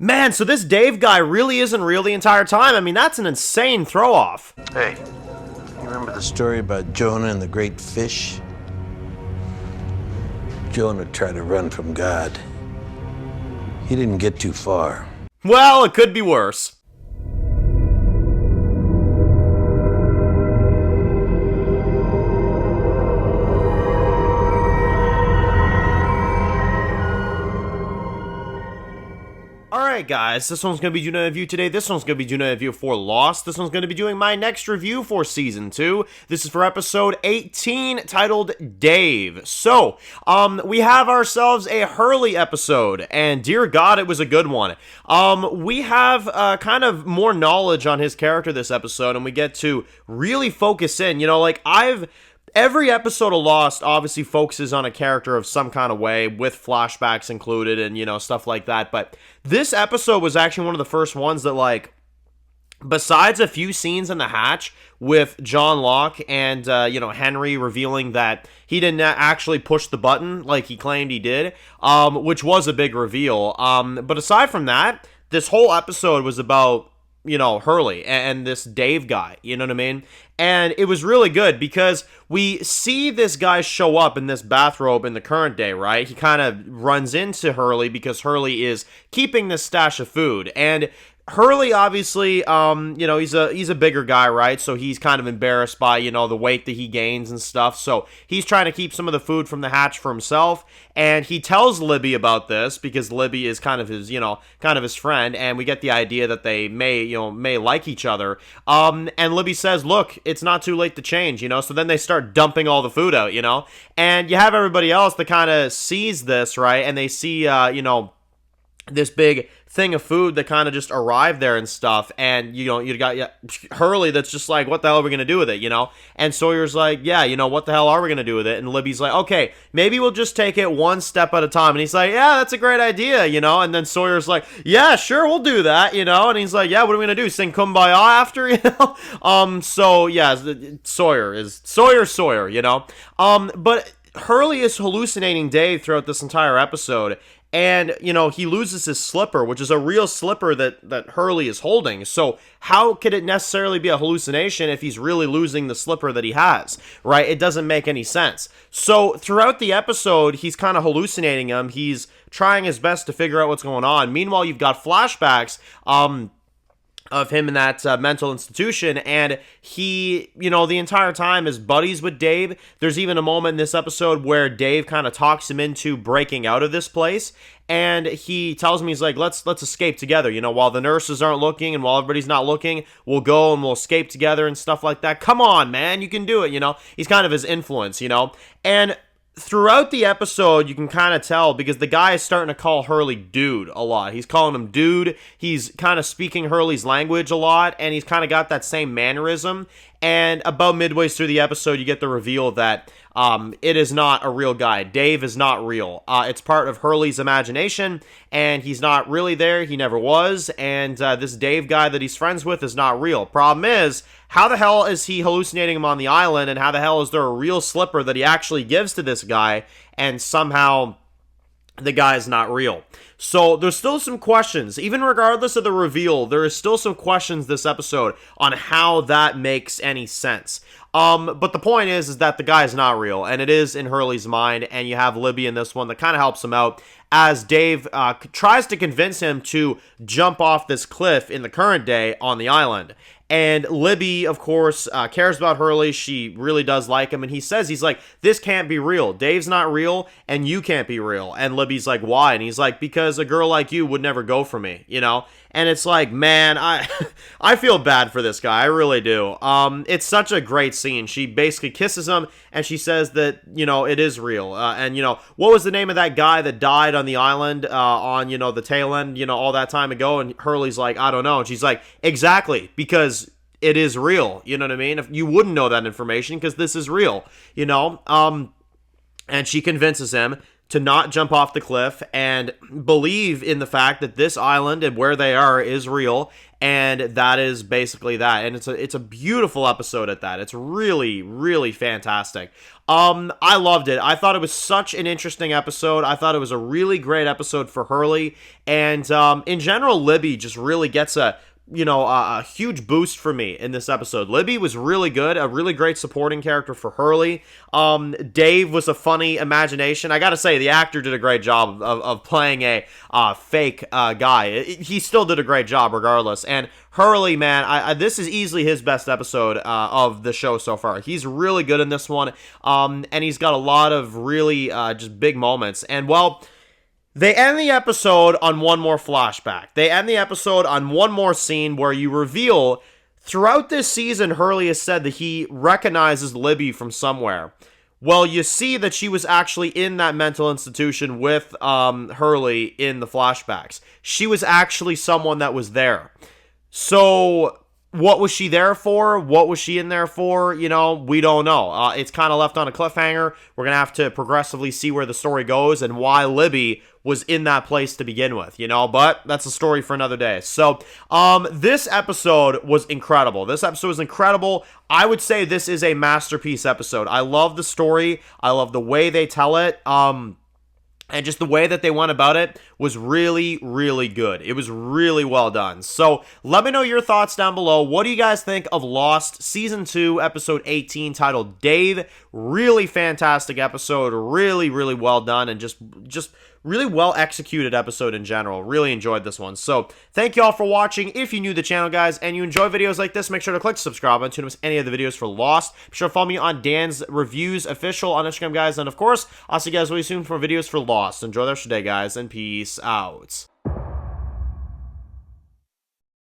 Man, so this Dave guy really isn't real the entire time? I mean, that's an insane throw-off. Hey, you remember the story about Jonah and the great fish? Jonah tried to run from God. He didn't get too far. Well, it could be worse. Alright guys, this one's going to be doing a review today. This one's going to be doing a review for Lost. This one's going to be doing my next review for Season 2. This is for episode 18, titled Dave. So, we have ourselves a Hurley episode, and dear God, it was a good one. We have kind of more knowledge on his character this episode, and we get to really focus in. You know, like, every episode of Lost obviously focuses on a character of some kind of way, with flashbacks included and, you know, stuff like that. But this episode was actually one of the first ones that, like, besides a few scenes in the hatch with John Locke and, Henry revealing that he didn't actually push the button like he claimed he did, which was a big reveal. But aside from that, this whole episode was about, Hurley and this Dave guy, you know what I mean? And it was really good because we see this guy show up in this bathrobe in the current day, right? He kind of runs into Hurley because Hurley is keeping this stash of food. And Hurley, obviously, he's a bigger guy, right? So he's kind of embarrassed by, the weight that he gains and stuff. So he's trying to keep some of the food from the hatch for himself. And he tells Libby about this because Libby is kind of his friend. And we get the idea that they may like each other. And Libby says, look, it's not too late to change, So then they start dumping all the food out, And you have everybody else that kind of sees this, right? And they see, this big thing of food that kind of just arrived there and stuff, and you got Hurley that's just like, what the hell are we gonna do with it, And Sawyer's like, yeah, what the hell are we gonna do with it? And Libby's like, okay, maybe we'll just take it one step at a time. And he's like, yeah, that's a great idea, And then Sawyer's like, yeah, sure, we'll do that, And he's like, yeah, what are we gonna do? Sing Kumbaya after, So yeah, Sawyer, but Hurley is hallucinating Dave throughout this entire episode. And, he loses his slipper, which is a real slipper that Hurley is holding. So how could it necessarily be a hallucination if he's really losing the slipper that he has, right? It doesn't make any sense. So throughout the episode, he's kind of hallucinating him. He's trying his best to figure out what's going on. Meanwhile, you've got flashbacks, of him in that mental institution, and he, the entire time is buddies with Dave. There's even a moment in this episode where Dave kind of talks him into breaking out of this place, and he tells me, he's like, let's escape together, while the nurses aren't looking and while everybody's not looking, we'll go and we'll escape together and stuff like that. Come on, man, you can do it, He's kind of his influence, and throughout the episode, you can kind of tell because the guy is starting to call Hurley dude a lot. He's calling him dude. He's kind of speaking Hurley's language a lot, and he's kind of got that same mannerism. And about midway through the episode, you get the reveal that it is not a real guy. Dave is not real. It's part of Hurley's imagination, and he's not really there. He never was. And this Dave guy that he's friends with is not real. Problem is, how the hell is he hallucinating him on the island, and how the hell is there a real slipper that he actually gives to this guy, and somehow the guy is not real? So there's still some questions. Even regardless of the reveal, there is still some questions this episode on how that makes any sense. But the point is that the guy is not real, and it is in Hurley's mind, and you have Libby in this one that kind of helps him out as Dave tries to convince him to jump off this cliff in the current day on the island. And Libby, of course, cares about Hurley. She really does like him. And he's like, this can't be real. Dave's not real, and you can't be real. And Libby's like, why? And he's like, because a girl like you would never go for me, And it's like, man, I feel bad for this guy. I really do. It's such a great scene. She basically kisses him, and she says that, it is real. And, what was the name of that guy that died on the island on, the tail end, all that time ago? And Hurley's like, I don't know. And she's like, exactly, because it is real. You know what I mean? If you wouldn't know that information because this is real, And she convinces him to not jump off the cliff and believe in the fact that this island and where they are is real, and that is basically that. And it's a beautiful episode at that. It's really, really fantastic. I loved it. I thought it was such an interesting episode. I thought it was a really great episode for Hurley, and in general, Libby just really gets a huge boost for me in this episode. Libby was really good, a really great supporting character for Hurley. Dave was a funny imagination. I gotta say, the actor did a great job of playing a fake guy. He still did a great job regardless. And Hurley, man, this is easily his best episode of the show so far. He's really good in this one, and he's got a lot of really just big moments. And, well, they end the episode on one more flashback. They end the episode on one more scene where you reveal, throughout this season, Hurley has said that he recognizes Libby from somewhere. Well, you see that she was actually in that mental institution with Hurley in the flashbacks. She was actually someone that was there. So what was she there for? What was she in there for? We don't know. It's kind of left on a cliffhanger. We're going to have to progressively see where the story goes and why Libby was in that place to begin with, but that's a story for another day. So, this episode was incredible. I would say this is a masterpiece episode. I love the story. I love the way they tell it. And just the way that they went about it was really, really good. It was really well done. So let me know your thoughts down below. What do you guys think of Lost Season 2, Episode 18, titled Dave? Really fantastic episode. Really, really well done. And just really well executed episode in general. Really enjoyed this one. So thank you all for watching. If you're new to the channel, guys, and you enjoy videos like this, make sure to click subscribe button to miss any of the videos for Lost. Be sure to follow me on Dan's Reviews Official on Instagram, guys. And of course, I'll see you guys really soon for videos for Lost. Enjoy the rest of your day, guys, and peace out.